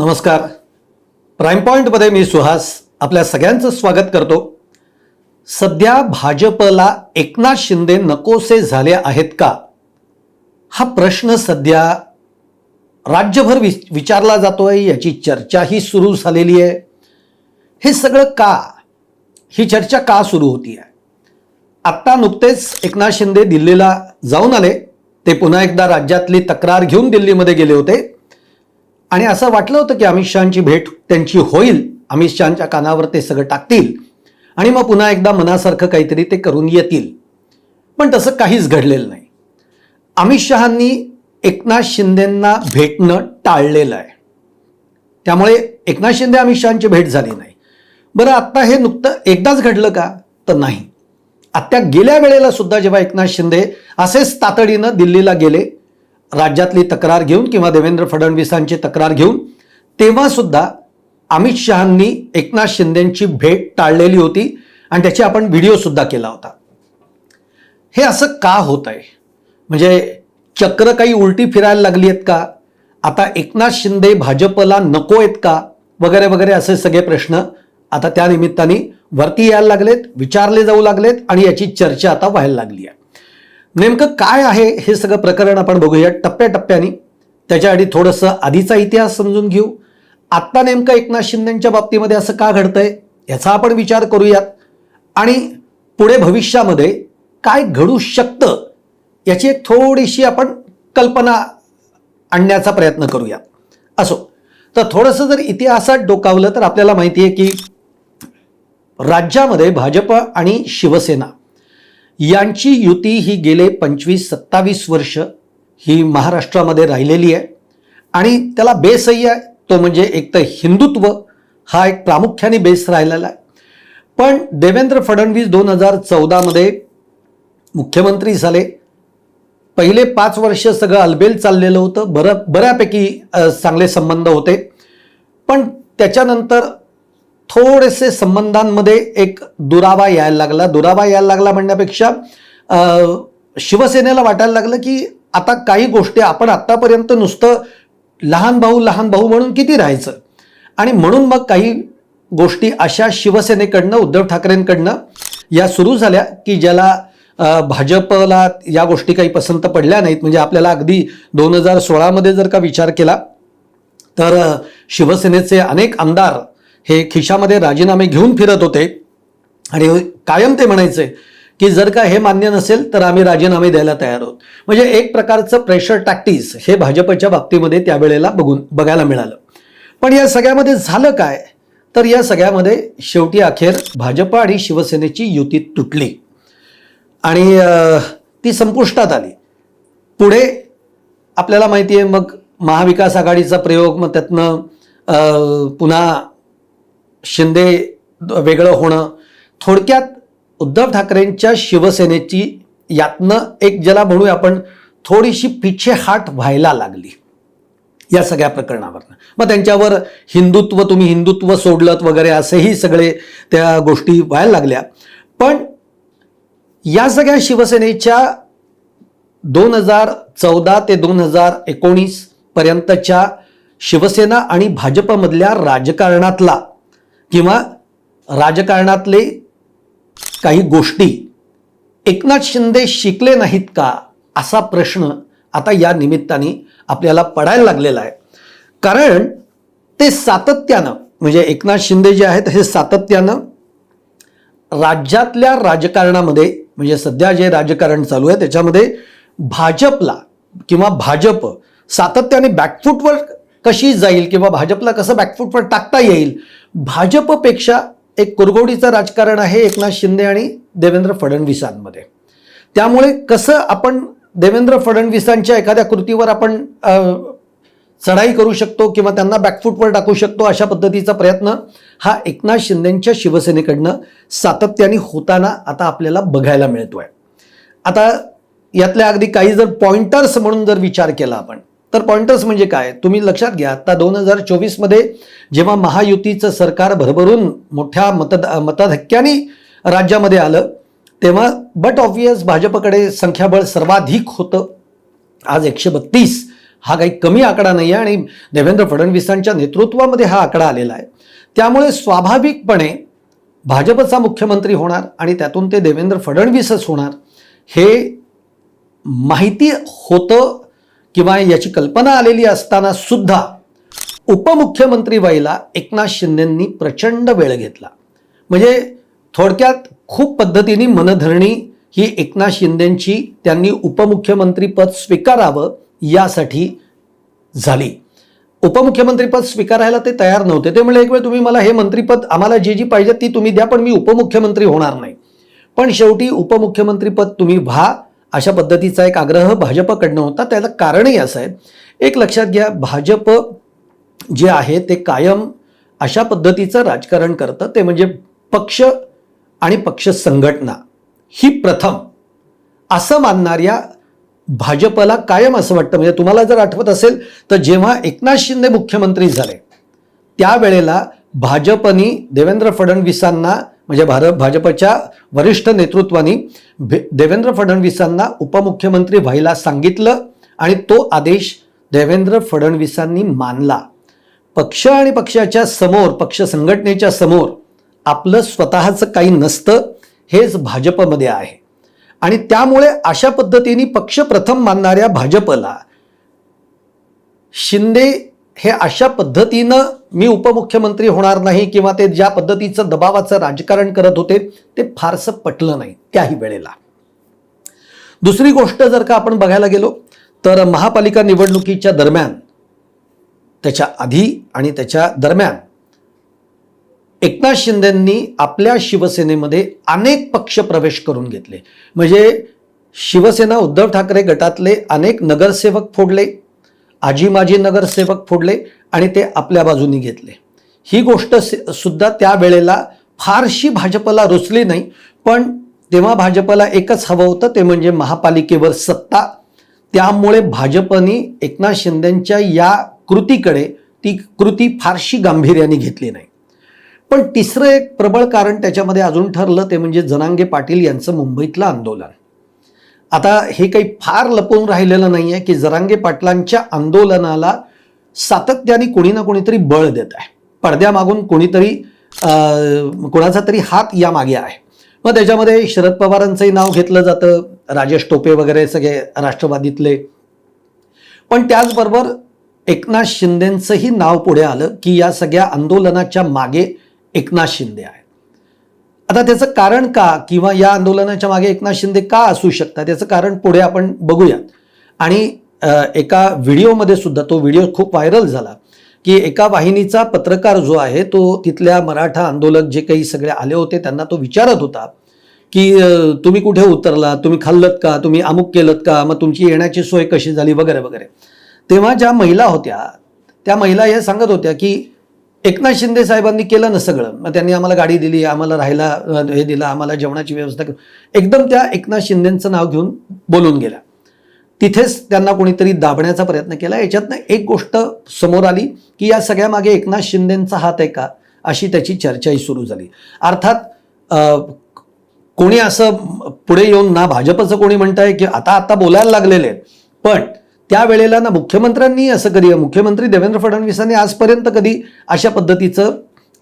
नमस्कार. प्राईम पॉइंटमध्ये मी सुहास आपल्या सगळ्यांचं स्वागत करतो. सध्या भाजपला एकनाथ शिंदे नकोसे झाले आहेत का, हा प्रश्न सध्या राज्यभर विचारला जातोय. याची चर्चाही सुरू झालेली आहे. हे सगळं का, ही चर्चा का सुरू होती आहे? आत्ता नुकतेच एकनाथ शिंदे दिल्लीला जाऊन आले. ते पुन्हा एकदा राज्यातली तक्रार घेऊन दिल्लीमध्ये गेले होते आणि असं वाटलं होतं की अमित शहांची भेट त्यांची होईल, अमित शहांच्या कानावर ते सगळं टाकतील आणि मग पुन्हा एकदा मनासारखं काहीतरी ते करून येतील. पण तसं काहीच घडलेलं नाही. अमित शहांनी एकनाथ शिंदेंना भेटणं टाळलेलं आहे. त्यामुळे एकनाथ शिंदे अमित शहांची भेट झाली नाही. बरं, आत्ता हे नुकतं एकदाच घडलं का, तर नाही. आत्ता गेल्या वेळेला सुद्धा जेव्हा एकनाथ शिंदे असेच तातडीनं दिल्लीला गेले राज्यातली तक्रार घेऊन किंवा देवेंद्र फडणवीसांची तक्रार घेऊन, तेव्हा सुद्धा अमित शहांनी एकनाथ शिंदेंची भेट टाळलेली होती आणि त्याची आपण व्हिडिओ सुद्धा केला होता. हे असं का होत आहे? म्हणजे चक्र काही उलटी फिरायला लागली आहेत का? आता एकनाथ शिंदे भाजपला नको आहेत का, वगैरे वगैरे असे सगळे प्रश्न आता त्या निमित्ताने वरती यायला लागलेत, विचारले जाऊ लागलेत आणि याची चर्चा आता व्हायला लागली आहे. नेमकं काय आहे हे सगळं प्रकरण आपण बघूया टप्प्याटप्प्याने. त्याच्या आधी थोडंसं आधीचा इतिहास समजून घेऊ. आत्ता नेमकं एकनाथ शिंदेंच्या बाबतीमध्ये असं का घडतंय याचा आपण विचार करूयात आणि पुढे भविष्यामध्ये काय घडू शकतं याची एक थोडीशी आपण कल्पना आणण्याचा प्रयत्न करूयात. असो, तर थोडंसं जर इतिहासात डोकावलं तर आपल्याला माहिती आहे की राज्यामध्ये भाजप आणि शिवसेना यांची युती ही गेले 25-27 वर्ष ही महाराष्ट्रामध्ये राहिलेली आहे आणि त्याला बेसही आहे. तो म्हणजे एक तर हिंदुत्व हा एक प्रामुख्याने बेस राहिलेला आहे. पण देवेंद्र फडणवीस 2014 मुख्यमंत्री झाले. पहिले 5 वर्ष सगळं अलबेल चाललेलं होतं. बऱ्यापैकी चांगले संबंध होते. पण त्याच्यानंतर थोडेसे संबंधांमध्ये एक दुरावा यायला लागला म्हणण्यापेक्षा शिवसेनेला वाटायला लागलं की आता काही गोष्टी आपण आत्तापर्यंत नुसतं लहान भाऊ म्हणून किती राहायचं, आणि म्हणून मग काही गोष्टी अशा शिवसेनेकडनं, उद्धव ठाकरेंकडनं या सुरू झाल्या की ज्याला भाजपला या गोष्टी काही पसंत पडल्या नाहीत. म्हणजे आपल्याला अगदी 2016 जर का विचार केला तर शिवसेनेचे अनेक आमदार हे खिशामध्ये राजीनामे घेऊन फिरत होते आणि कायम ते म्हणायचे की जर का हे मान्य नसेल तर आम्ही राजीनामे द्यायला तयार आहोत. म्हणजे एक प्रकारचं प्रेशर टॅक्टिक्स हे भाजपच्या बाबतीमध्ये त्यावेळेला बघायला मिळालं. पण या सगळ्यामध्ये झालं काय, तर या सगळ्यामध्ये शेवटी अखेर भाजप आणि शिवसेनेची युती तुटली आणि ती संपुष्टात आली. पुढे आपल्याला माहिती आहे मग महाविकास आघाडीचा प्रयोग, मग त्यातनं पुन्हा शिंदे वेगळं होणं. थोडक्यात उद्धव ठाकरेंच्या शिवसेनेची यातनं एक ज्याला म्हणूया आपण थोडीशी पिछेहाट व्हायला लागली या सगळ्या प्रकरणावरनं. मग त्यांच्यावर तुम्ही हिंदुत्व सोडलत वगैरे असेही सगळे त्या गोष्टी व्हायला लागल्या. पण या सगळ्या शिवसेनेच्या 2014 ते 2019 पर्यंतच्या शिवसेना आणि भाजपमधल्या राजकारणातला किंवा राजकारणातले काही गोष्टी एकनाथ शिंदे शिकले नाहीत का, असा प्रश्न आता या निमित्ताने आपल्याला पडायला लागलेला आहे. कारण ते सातत्यानं, म्हणजे एकनाथ शिंदे जे आहेत हे सातत्यानं राज्यातल्या राजकारणामध्ये, म्हणजे सध्या जे राजकारण चालू आहे त्याच्यामध्ये भाजपला किंवा भाजप सातत्याने बॅकफूटवर कशी जाईल किंवा भाजपला कसं बॅकफूटवर टाकता येईल, भाजपपेक्षा एक कुरघोडीचं राजकारण आहे एकनाथ शिंदे आणि देवेंद्र फडणवीसांमध्ये. त्यामुळे कसं आपण देवेंद्र फडणवीसांच्या एखाद्या कृतीवर आपण चढाई करू शकतो किंवा त्यांना बॅकफूटवर टाकू शकतो, अशा पद्धतीचा प्रयत्न हा एकनाथ शिंदेंच्या शिवसेनेकडनं सातत्याने होताना आता आपल्याला बघायला मिळतोय. आता यातल्या अगदी काही जर पॉइंटर्स म्हणून जर विचार केला आपण, तर पॉइंटर्स म्हणजे काय, तुम्ही लक्षात घ्या. आता 2024 जेव्हा महायुतीचं सरकार भरभरून मोठ्या मतधक्क्याने राज्यामध्ये आलं तेव्हा बट ऑब्व्हियस भाजपकडे संख्याबळ सर्वाधिक होतं. आज 132 हा काही कमी आकडा नाही आहे आणि देवेंद्र फडणवीसांच्या नेतृत्वामध्ये हा आकडा आलेला आहे. त्यामुळे स्वाभाविकपणे भाजपचा मुख्यमंत्री होणार आणि त्यातून ते देवेंद्र फडणवीसच होणार हे माहिती होतं किंवा याची कल्पना आलेली असताना सुद्धा उपमुख्यमंत्री व्हायला एकनाथ शिंदेंनी प्रचंड वेळ घेतला. म्हणजे थोडक्यात खूप पद्धतीने मनधरणी ही एकनाथ शिंदेंची त्यांनी उपमुख्यमंत्री पद स्वीकारावं यासाठी झाली. उपमुख्यमंत्री पद स्वीकारायला ते तयार नव्हते. ते म्हणले एक वेळ तुम्ही मला हे मंत्रीपद आम्हाला जी पाहिजे ती तुम्ही द्या, पण मी उपमुख्यमंत्री होणार नाही. पण शेवटी उपमुख्यमंत्री पद तुम्ही व्हा अशा पद्धतीचा एक आग्रह भाजपकडनं होता. त्याला कारणही असं आहे, एक लक्षात घ्या, भाजप जे आहे ते कायम अशा पद्धतीचं राजकारण करतं, ते म्हणजे पक्ष आणि पक्ष संघटना ही प्रथम असं मानणाऱ्या भाजपला कायम असं वाटतं. म्हणजे तुम्हाला जर आठवत असेल तर जेव्हा एकनाथ शिंदे मुख्यमंत्री झाले त्यावेळेला भाजपनी देवेंद्र फडणवीसांना म्हणजे भाजपच्या वरिष्ठ नेतृत्वानी देवेंद्र फडणवीसांना उपमुख्यमंत्री व्हायला सांगितलं आणि तो आदेश देवेंद्र फडणवीसांनी मानला. पक्ष आणि पक्षाच्या समोर, पक्ष संघटनेच्या समोर आपलं स्वतःचं काही नसतं, हेच भाजपमध्ये आहे. आणि त्यामुळे अशा पद्धतीने पक्ष प्रथम मानणाऱ्या भाजपला शिंदे हे अशा पद्धतीनं मी उपमुख्यमंत्री होणार नाही किंवा ते ज्या पद्धतीचं दबावाचं राजकारण करत होते ते फारसं पटलं नाही त्याही वेळेला. दुसरी गोष्ट जर का आपण बघायला गेलो तर महापालिका निवडणुकीच्या दरम्यान, त्याच्या आधी आणि त्याच्या दरम्यान एकनाथ शिंदेंनी आपल्या शिवसेनेमध्ये अनेक पक्ष प्रवेश करून घेतले. म्हणजे शिवसेना उद्धव ठाकरे गटातले अनेक नगरसेवक फोडले, आजी माजी नगरसेवक फोडले आणि ते आपल्या बाजूनी घेतले. ही गोष्ट सुद्धा त्यावेळेला फारशी भाजपला रुचली नाही. पण तेव्हा भाजपला एकच हवं होतं, ते म्हणजे महापालिकेवर सत्ता. त्यामुळे भाजपनी एकनाथ शिंदेंच्या या कृतीकडे ती कृती फारशी गांभीर्याने घेतली नाही. पण तिसरं एक प्रबळ कारण त्याच्यामध्ये अजून ठरलं, ते म्हणजे जरांगे पाटील यांचं मुंबईतलं आंदोलन. आता हे काही फार लपवून राहिलेलं नाही आहे की जरांगे पाटलांच्या आंदोलनाला सातत्याने कोणी ना कोणीतरी बळ देत आहे. पडद्यामागून कोणीतरी कोणाचा तरी हात या मागे आहे. मग त्याच्यामध्ये शरद पवारांचंही नाव घेतलं जातं, राजेश टोपे वगैरे सगळे राष्ट्रवादीतले. पण त्याचबरोबर एकनाथ शिंदेंचंही नाव पुढे आलं की या सगळ्या आंदोलनाच्या मागे एकनाथ शिंदे आहेत. आता त्याचं कारण का किंवा या आंदोलनाच्या मागे एकनाथ शिंदे का असू शकतात याचं कारण पुढे आपण बघूयात. आणि एका व्हिडिओमध्ये सुद्धा, तो व्हिडिओ खूप व्हायरल झाला की एका वाहिनीचा पत्रकार जो आहे तो तिथल्या मराठा आंदोलक जे काही सगळे आले होते त्यांना तो विचारत होता की तुम्ही कुठे उतरला, तुम्ही खाल्लत का, तुम्ही अमुक केलत का, मग तुमची येण्याची सोय कशी झाली वगैरे वगैरे. तेव्हा ज्या महिला होत्या त्या महिला हे सांगत होत्या की एकनाथ शिंदे साहेबांनी केलं ना सगळं, मग त्यांनी आम्हाला गाडी दिली, आम्हाला राहायला हे दिलं, आम्हाला जेवणाची व्यवस्था केली. एकदम त्या एकनाथ शिंदेंचं नाव घेऊन बोलून गेल्या. तिथेच त्यांना कोणीतरी दाबण्याचा प्रयत्न केला. याच्यातनं एक गोष्ट समोर आली की या सगळ्या मागे एकनाथ शिंदेंचा हात आहे का, अशी त्याची चर्चाही सुरू झाली. अर्थात कोणी असं पुढे येऊन ना भाजपचं कोणी म्हणतंय की आता बोलायला लागलेले आहेत, पण त्यावेळेला ना मुख्यमंत्र्यांनी असं कधी, मुख्यमंत्री देवेंद्र फडणवीसांनी आजपर्यंत कधी अशा पद्धतीचं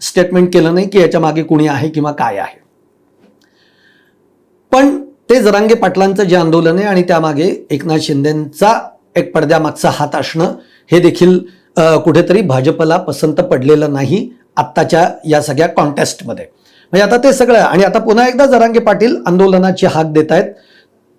स्टेटमेंट केलं नाही की याच्या मागे कोणी आहे किंवा काय आहे. पण ते जरांगे पाटलांचं जे आंदोलन आहे आणि त्यामागे एकनाथ शिंदेंचा एक पडद्यामागचा हात असणं हे देखील कुठेतरी भाजपला पसंत पडलेलं नाही आत्ताच्या या सगळ्या कॉन्टेस्टमध्ये. म्हणजे आता ते सगळं, आणि आता पुन्हा एकदा जरांगे पाटील आंदोलनाची हाक देत आहेत.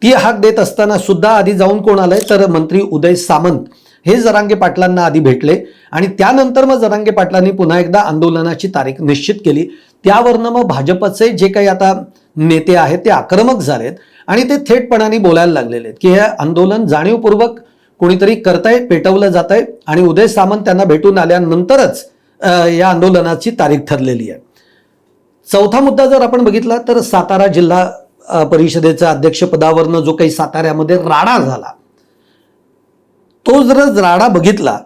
ती हाक देत असताना सुद्धा आधी जाऊन कोण आलंय तर मंत्री उदय सामंत हे जरांगे पाटलांना आधी भेटले आणि त्यानंतर मग जरांगे पाटलांनी पुन्हा एकदा आंदोलनाची तारीख निश्चित केली. त्यावरनं मग भाजपचे जे काही आता नेते आहेत ते आक्रमक झालेत आणि ते थेटपणाने बोलायला लागलेले आहेत की हे आंदोलन जाणीवपूर्वक कोणीतरी करताय, पेटवलं जात आहे आणि उदय सामंत त्यांना भेटून आल्यानंतरच या आंदोलनाची तारीख ठरलेली आहे. चौथा मुद्दा जर आपण बघितला तर सातारा जिल्हा परिषदेच्या अध्यक्षपदावरनं जो काही साताऱ्यामध्ये राडा झाला, तो जर राडा बघितला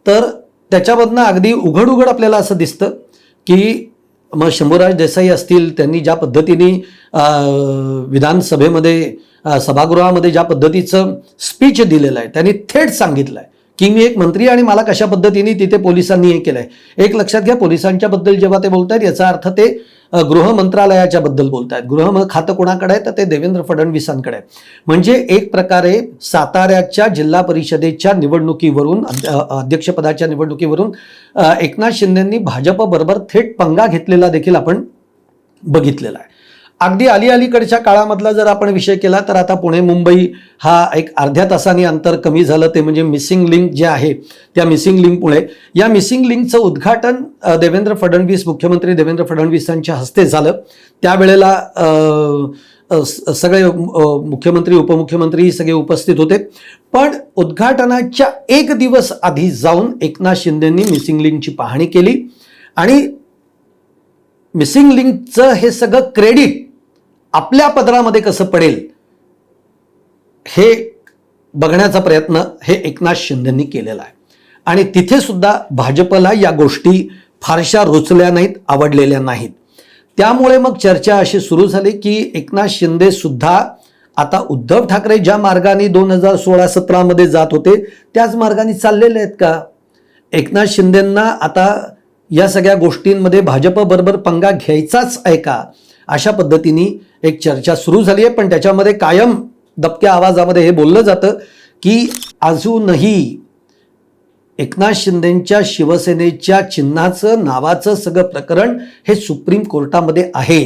तर त्याच्यामधनं अगदी उघड उघड आपल्याला असं दिसतं की मग शंभूराज देसाई असतील, त्यांनी ज्या पद्धतीने विधानसभेमध्ये सभागृहामध्ये ज्या पद्धतीचं स्पीच दिलेलं आहे त्यांनी थेट सांगितलं आहे की मी एक मंत्री आणि मला कशा पद्धतीने तिथे पोलिसांनी हे केलंय. एक लक्षात घ्या, पोलिसांच्या बद्दल जेव्हा ते बोलतायत याचा अर्थ ते गृह मंत्रालयाच्या बद्दल बोलतायत. गृह खातं कोणाकडे आहे तर ते देवेंद्र फडणवीसांकडे आहे. म्हणजे एक प्रकारे साताऱ्याच्या जिल्हा परिषदेच्या निवडणुकीवरून, अध्यक्षपदाच्या निवडणुकीवरून एकनाथ शिंदेंनी भाजपबरोबर थेट पंगा घेतलेला देखील आपण बघितलेला आहे. अगदी अलीकडच्या काळामधला जर आपण विषय केला तर आता पुणे मुंबई हा एक अर्ध्या तासाने अंतर कमी झालं, ते म्हणजे मिसिंग लिंक जे आहे त्या मिसिंग लिंकमुळे. या मिसिंग लिंकचं उद्घाटन मुख्यमंत्री देवेंद्र फडणवीसांच्या हस्ते झालं. त्यावेळेला सगळे मुख्यमंत्री उपमुख्यमंत्री सगळे उपस्थित होते. पण उद्घाटनाच्या एक दिवस आधी जाऊन एकनाथ शिंदेंनी मिसिंग लिंकची पाहणी केली आणि मिसिंग लिंकचं हे सगळं क्रेडिट आपल्या पदरामध्ये कसं पडेल हे बघण्याचा प्रयत्न हे एकनाथ शिंदेंनी केलेला आहे. आणि तिथे सुद्धा भाजपला या गोष्टी फारशा रुचल्या नाहीत, आवडलेल्या नाहीत. त्यामुळे मग चर्चा अशी सुरू झाली की एकनाथ शिंदे सुद्धा आता उद्धव ठाकरे ज्या मार्गाने 2016-17 मध्ये जात होते त्याच मार्गाने चाललेले आहेत का? एकनाथ शिंदेंना आता या सगळ्या गोष्टींमध्ये भाजपबरोबर पंगा घ्यायचाच आहे का? अशा पद्धतीने एक चर्चा सुरू झाली आहे. पण त्याच्यामध्ये कायम दबक्या आवाजामध्ये हे बोललं जातं की अजूनही एकनाथ शिंदेंच्या शिवसेनेच्या चिन्हाचं, नावाचं सगळं प्रकरण हे सुप्रीम कोर्टामध्ये आहे.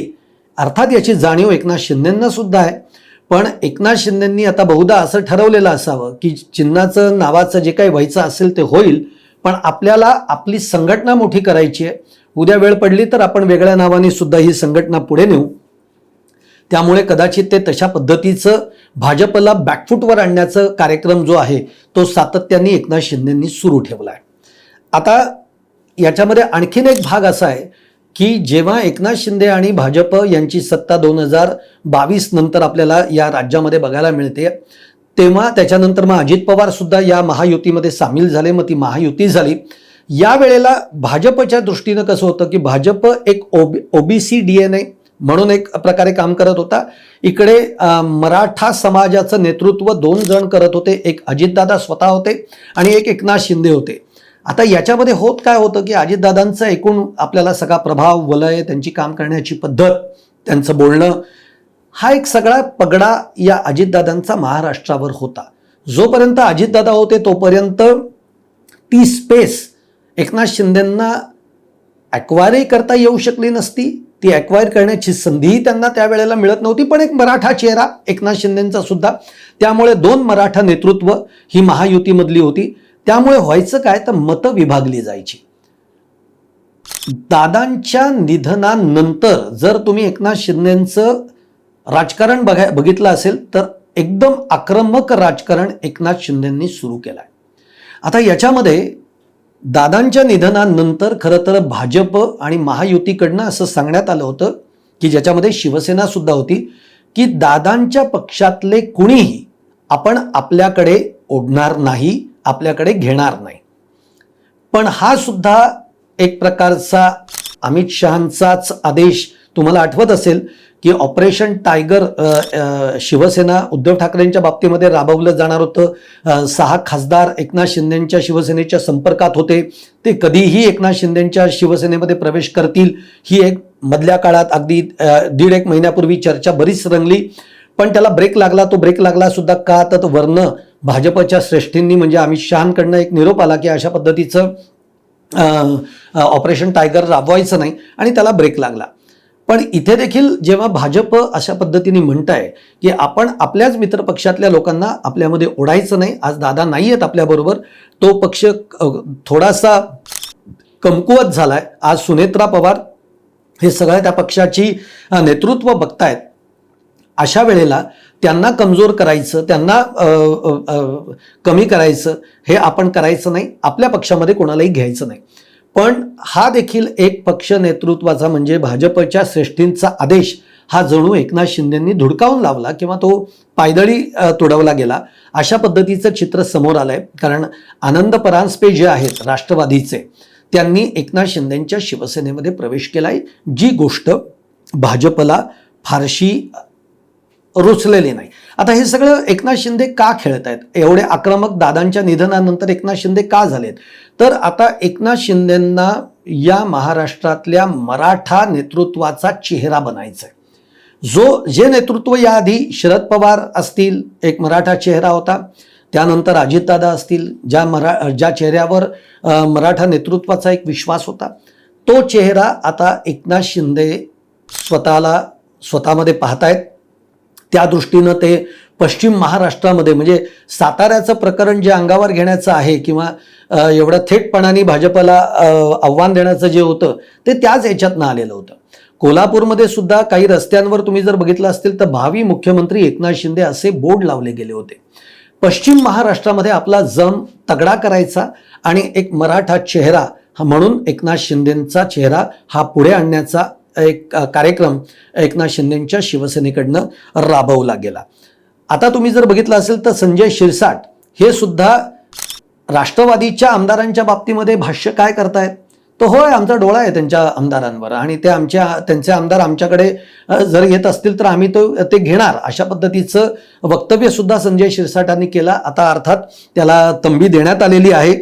अर्थात याची जाणीव एकनाथ शिंदेंना सुद्धा आहे. पण एकनाथ शिंदेंनी आता बहुधा असं ठरवलेलं असावं की चिन्हाचं, नावाचं जे काही व्हायचं असेल ते होईल, पण आपल्याला आपली संघटना मोठी करायची आहे. उद्या वेळ पडली तर आपण वेगळ्या नावाने सुद्धा ही संघटना पुढे नेऊ. त्यामुळे कदाचित ते तशा पद्धतीचं भाजपला बॅकफूटवर आणण्याचा कार्यक्रम जो आहे तो सातत्याने एकनाथ शिंदेंनी सुरू ठेवला आहे. आता याच्यामध्ये आणखीन एक भाग असा आहे की जेव्हा एकनाथ शिंदे आणि भाजप यांची सत्ता 2022 नंतर आपल्याला या राज्यामध्ये बघायला मिळते, तेव्हा त्याच्यानंतर मग अजित पवार सुद्धा या महायुतीमध्ये सामील झाले. मग ती महायुती झाली. या वेळेला भाजपच्या दृष्टीनं कसं होतं की भाजप एक ओबीसी DNA म्हणून एक प्रकारे काम करत होता. इकडे मराठा समाजाचं नेतृत्व 2 जण करत होते. एक अजितदादा स्वतः होते आणि एक एकनाथ शिंदे होते. आता याच्यामध्ये होत काय होतं की अजितदादांचं एकूण आपल्याला सगळा प्रभाव, वलय, त्यांची काम करण्याची पद्धत, त्यांचं बोलणं, हा एक सगळा पगडा या अजितदादांचा महाराष्ट्रावर होता. जोपर्यंत अजितदादा होते तोपर्यंत ती स्पेस एकनाथ शिंदेंना ॲक्वायरही करता येऊ शकली नसती. ती ॲक्वायर करण्याची संधीही त्यांना त्यावेळेला मिळत नव्हती. पण एक मराठा चेहरा एकनाथ शिंदेंचा सुद्धा, त्यामुळे 2 मराठा नेतृत्व ही महायुतीमधली होती. त्यामुळे व्हायचं काय तर मतं विभागली जायची. दादांच्या निधनानंतर जर तुम्ही एकनाथ शिंदेंचं राजकारण बघितलं असेल तर एकदम आक्रमक राजकारण एकनाथ शिंदेंनी सुरू केलं आहे. आता याच्यामध्ये दादांच्या निधनानंतर खरं तर भाजप आणि महायुतीकडनं असं सांगण्यात आलं होतं की ज्याच्यामध्ये शिवसेना सुद्धा होती की दादांच्या पक्षातले कुणीही आपण आपल्याकडे ओढणार नाही, आपल्याकडे घेणार नाही. पण हा सुद्धा एक प्रकारचा अमित शहांचाच आदेश. तुम्हाला आठवत असेल की ऑपरेशन टायगर शिवसेना उद्धव ठाकरेंच्या बाबतीमध्ये राबवलं जाणार होतं. 6 खासदार एकनाथ शिंदेंच्या शिवसेनेच्या संपर्कात होते. ते कधीही एकनाथ शिंदेंच्या शिवसेनेमध्ये प्रवेश करतील ही एक मधल्या काळात अगदी 1.5 महिन्यापूर्वी चर्चा बरीच रंगली. पण त्याला ब्रेक लागला. तो ब्रेक लागला सुद्धा का तर वर्ण भाजपच्या श्रेष्ठींनी म्हणजे अमित शहांकडनं एक निरोप आला की अशा पद्धतीचं ऑपरेशन टायगर राबवायचं नाही आणि त्याला ब्रेक लागला. पण इथे देखील जेव्हा भाजप अशा पद्धतीने म्हणताय की आपण आपल्याच मित्रपक्षातल्या लोकांना आपल्यामध्ये ओढायचं नाही, आज दादा नाही आहेत आपल्याबरोबर, तो पक्ष थोडासा कमकुवत झालाय. आज सुनेत्रा पवार हे सगळ्या त्या पक्षाची नेतृत्व बघतायत. अशा वेळेला त्यांना कमजोर करायचं, त्यांना कमी करायचं हे आपण करायचं नाही. आपल्या पक्षामध्ये कोणालाही घ्यायचं नाही. पण हा देखील एक पक्ष नेतृत्वाचा म्हणजे भाजपच्या श्रेष्ठींचा आदेश हा जणू एकनाथ शिंदेंनी धुडकावून लावला किंवा तो पायदळी तुडवला गेला अशा पद्धतीचं चित्र समोर आलंय. कारण आनंद परांजपे जे आहेत राष्ट्रवादीचे, त्यांनी एकनाथ शिंदेंच्या शिवसेनेमध्ये प्रवेश केलाय, जी गोष्ट भाजपला फारशी रुचलेली नाही. आता हे सगळं एकनाथ शिंदे का खेळत आहेत? एवढे आक्रमक दादांच्या निधनानंतर एकनाथ शिंदे का झालेत? तर आता एकनाथ शिंदेंना या महाराष्ट्रातल्या मराठा नेतृत्वाचा चेहरा बनायचा आहे. जे नेतृत्व याआधी शरद पवार असतील, एक मराठा चेहरा होता, त्यानंतर अजितदादा असतील, ज्या चेहऱ्यावर मराठा नेतृत्वाचा एक विश्वास होता, तो चेहरा आता एकनाथ शिंदे स्वतःमध्ये पाहतायत. त्या दृष्टीनं ते पश्चिम महाराष्ट्रामध्ये म्हणजे साताऱ्याचं प्रकरण जे अंगावर घेण्याचं आहे किंवा एवढं थेटपणाने भाजपला आव्हान देण्याचं जे होतं ते त्याच याच्यातनं आलेलं होतं. कोल्हापूरमध्ये सुद्धा काही रस्त्यांवर तुम्ही जर बघितलं असतील तर भावी मुख्यमंत्री एकनाथ शिंदे असे बोर्ड लावले गेले होते. पश्चिम महाराष्ट्रामध्ये आपला जम तगडा करायचा आणि एक मराठा चेहरा म्हणून एकनाथ शिंदेंचा चेहरा हा पुढे आणण्याचा एक कार्यक्रम एकनाथ शिंदेंच्या शिवसेनेकडनं राबवला गेला. आता तुम्ही जर बघितलं असेल तर संजय शिरसाट हे सुद्धा राष्ट्रवादीच्या आमदारांच्या बाबतीमध्ये भाष्य काय करतायत? तो होय, आमचा डोळा आहे त्यांच्या आमदारांवर आणि त्यांचे आमदार आमच्याकडे जर येत असतील तर आम्ही ते घेणार, अशा पद्धतीचं वक्तव्य सुद्धा संजय शिरसाटांनी केला. आता अर्थात त्याला तंबी देण्यात आलेली आहे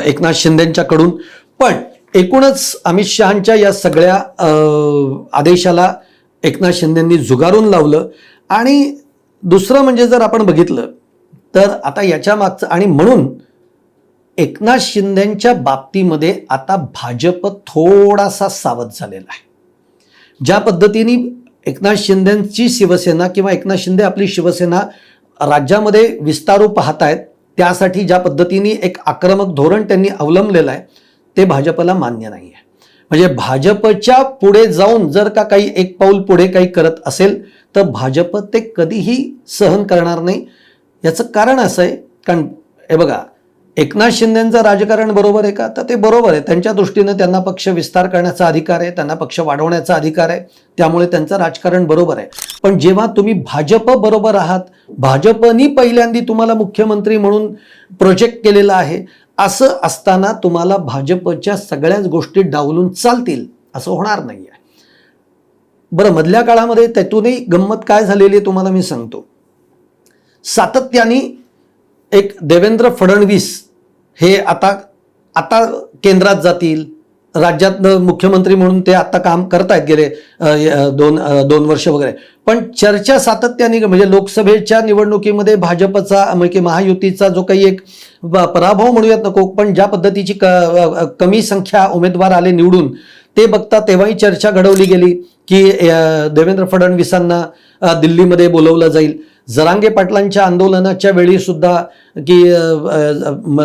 एकनाथ शिंदेंच्याकडून. पण एकूणच अमित शहांच्या या सगळ्या आदेशाला एकनाथ शिंदेंनी झुगारून लावलं. आणि दुसरं म्हणजे जर आपण बघितलं तर आता याच्या मागचं आणि म्हणून एकनाथ शिंदेंच्या बाबतीमध्ये आता भाजप थोडासा सावध झालेला आहे. ज्या पद्धतीने एकनाथ शिंदेंची शिवसेना किंवा एकनाथ शिंदे आपली शिवसेना राज्यामध्ये विस्तारू पाहतायत, त्यासाठी ज्या पद्धतीने एक आक्रमक धोरण त्यांनी अवलंबलेलं आहे ते भाजपला मान्य नाही आहे. म्हणजे भाजपच्या पुढे जाऊन जर का काही एक पाऊल पुढे काही करत असेल तर भाजप ते कधीही सहन करणार नाही. याचं कारण असं आहे, कारण हे बघा, एकनाथ शिंदेंचं राजकारण बरोबर आहे का? तर ते बरोबर आहे. त्यांच्या दृष्टीनं त्यांना पक्ष विस्तार करण्याचा अधिकार आहे, त्यांना पक्ष वाढवण्याचा अधिकार आहे, त्यामुळे त्यांचं राजकारण बरोबर आहे. पण जेव्हा तुम्ही भाजप बरोबर आहात, भाजपनी पहिल्यांदा तुम्हाला मुख्यमंत्री म्हणून प्रोजेक्ट केलेला आहे, असं असताना तुम्हाला भाजपच्या सगळ्याच गोष्टी डावलून चालतील असं होणार नाही आहे. बरं, मधल्या काळामध्ये त्यातूनही गंमत काय झालेली आहे तुम्हाला मी सांगतो. सातत्याने एक देवेंद्र फडणवीस हे आता केंद्रात जातील, राज्यात मुख्यमंत्री म्हणून ते आता काम करतायत गेले दोन वर्ष वगैरे. पण चर्चा सातत्याने म्हणजे लोकसभेच्या निवडणुकीमध्ये भाजपचा म्हणजे महायुतीचा जो काही एक पराभव म्हणूयात नको, पण ज्या पद्धतीची कमी संख्या उमेदवार आले निवडून ते बघता तेव्हाही चर्चा घडवली गेली की देवेंद्र फडणवीसांना दिल्लीमध्ये बोलवलं जाईल. जरांगे पाटलांच्या आंदोलनाच्या वेळी सुद्धा की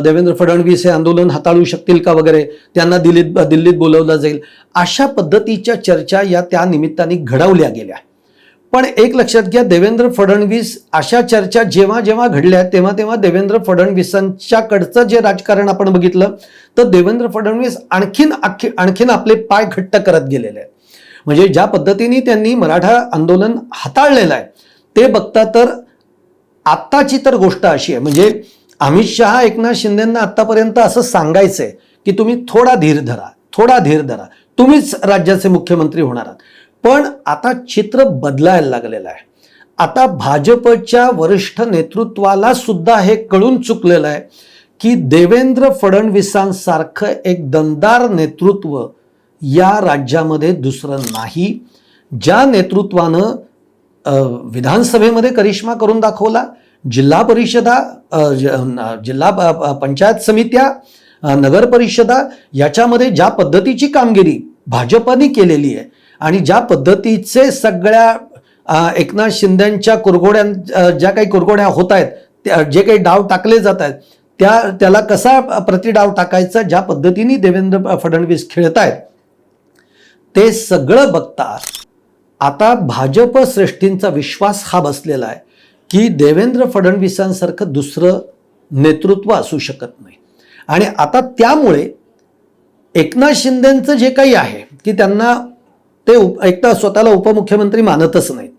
देवेंद्र फडणवीस हे आंदोलन हाताळू शकतील का वगैरे, त्यांना दिल्लीत बोलवलं जाईल, अशा पद्धतीच्या चर्चा या त्या निमित्ताने घडवल्या गेल्या. पण एक लक्षात घ्या, देवेंद्र फडणवीस अशा चर्चा जेव्हा जेव्हा घडल्या तेव्हा देवेंद्र फडणवीसांच्याकडचं जे राजकारण आपण बघितलं तर देवेंद्र फडणवीस आणखीन आपले पाय घट्ट करत गेलेले आहेत. म्हणजे ज्या पद्धतीने त्यांनी मराठा आंदोलन हाताळलेलं आहे ते बघता तर आत्ताची तर गोष्ट अशी आहे, म्हणजे अमित शहा एकनाथ शिंदेंना आतापर्यंत असं सांगायचंय की तुम्ही थोडा धीर धरा, तुम्हीच राज्याचे मुख्यमंत्री होणार आहात. पण आता चित्र बदलायला लागलेलं आहे. आता भाजपच्या वरिष्ठ नेतृत्वाला सुद्धा हे कळून चुकलेलं आहे की देवेंद्र फडणवीसांसारखं एक दमदार नेतृत्व या राज्यामध्ये दुसरं नाही. ज्या नेतृत्वानं विधानसभेमध्ये करिश्मा करून दाखवला, जिल्हा परिषदा, जिल्हा पंचायत समित्या, नगर परिषदा याच्यामध्ये ज्या पद्धतीची कामगिरी भाजपने केलेली आहे आणि ज्या पद्धतीचे सगळ्या एकनाथ शिंदेंच्या ज्या काही कुरघोड्या होत आहेत, जे काही डाव टाकले जात आहेत त्याला कसा प्रतिडाव टाकायचा, ज्या पद्धतीने देवेंद्र फडणवीस खेळतायत ते सगळं बघता आता भाजप श्रेष्ठींचा विश्वास हा बसलेला आहे की देवेंद्र फडणवीसांसारखं दुसरं नेतृत्व असू शकत नाही. आणि आता त्यामुळे एकनाथ शिंदेंचं जे काही आहे की त्यांना ते एकटा स्वतःला उपमुख्यमंत्री मानतच नाहीत,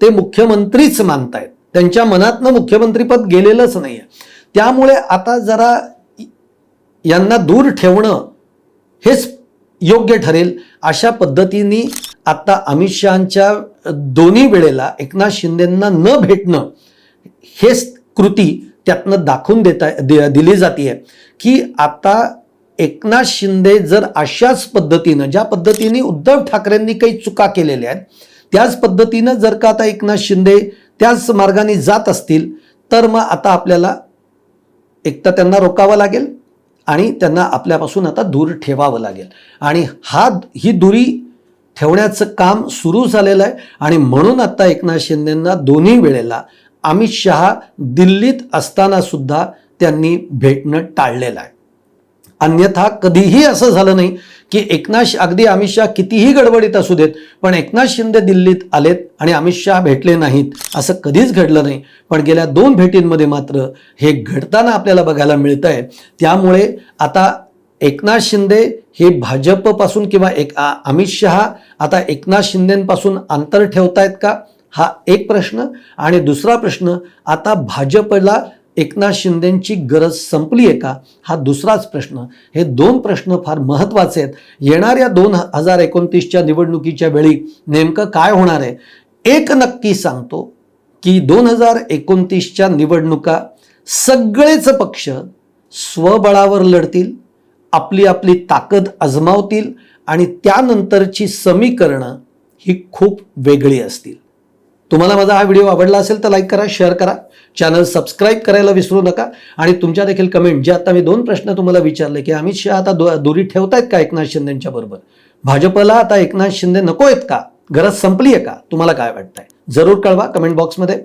ते मुख्यमंत्रीच मानतायत, त्यांच्या मनातनं मुख्यमंत्रीपद गेलेलंच नाही आहे. त्यामुळे आता जरा यांना दूर ठेवणं हेच योग्य ठरेल अशा पद्धतीने आता अमित शहाच्या दोन्ही वेळेला एकनाथ शिंदेंना न भेटणं हेच कृती त्यातनं दाखवून दिली जाते की आता एकनाथ शिंदे जर अशाच पद्धतीनं, ज्या पद्धतीने उद्धव ठाकरेंनी काही चुका केलेल्या आहेत त्याच पद्धतीनं जर का आता एकनाथ शिंदे त्याच मार्गाने जात असतील तर मग आता आपल्याला एक तर त्यांना रोकावं लागेल आणि त्यांना आपल्यापासून आता दूर ठेवावं लागेल. आणि ही दुरी ठेवण्याचं काम सुरू झालेलं आहे. आणि म्हणून आता एकनाथ शिंदेंना दोन्ही वेळेला अमित शहा दिल्लीत असताना सुद्धा त्यांनी भेटणं टाळलेलं आहे. अन्यथा कधीही असं झालं नाही की अगदी अमित शहा कितीही गडबडीत असू देत पण एकनाथ शिंदे दिल्लीत आलेत आणि अमित शहा भेटले नाहीत, असं कधीच घडलं नाही. पण गेल्या 2 भेटींमध्ये मात्र हे घडताना आपल्याला बघायला मिळत आहे. त्यामुळे आता एकनाथ शिंदे हे भाजपपासून किंवा अमित शहा आता एकनाथ शिंदेपासून अंतर ठेवतायत का, हा एक प्रश्न. आणि दुसरा प्रश्न, आता भाजपला एकनाथ शिंदेची गरज संपली आहे का, हा दुसराच प्रश्न. हे 2 प्रश्न फार महत्त्वाचे आहेत. येणाऱ्या 2029च्या निवडणुकीच्या वेळी नेमकं काय होणार आहे, एक नक्की सांगतो की 2029च्या निवडणुका सगळेच पक्ष स्वबळावर लढतील, आपली आपली ताकद आजमावतील आणि त्यानंतरची समीकरणं ही खूप वेगळी असतील. तुम्हाला माझा हा व्हिडिओ आवडला असेल तर लाईक करा, शेअर करा, चॅनल सबस्क्राईब करायला विसरू नका. आणि तुमच्या देखील कमेंट, जे आता मी 2 प्रश्न तुम्हाला विचारले की अमित शहा आता दुरी ठेवतायत का एकनाथ शिंदेच्या बरोबर, भाजपला आता एकनाथ शिंदे नको आहेत का, गरज संपली आहे का, तुम्हाला काय वाटतंय जरूर कळवा कमेंट बॉक्समध्ये.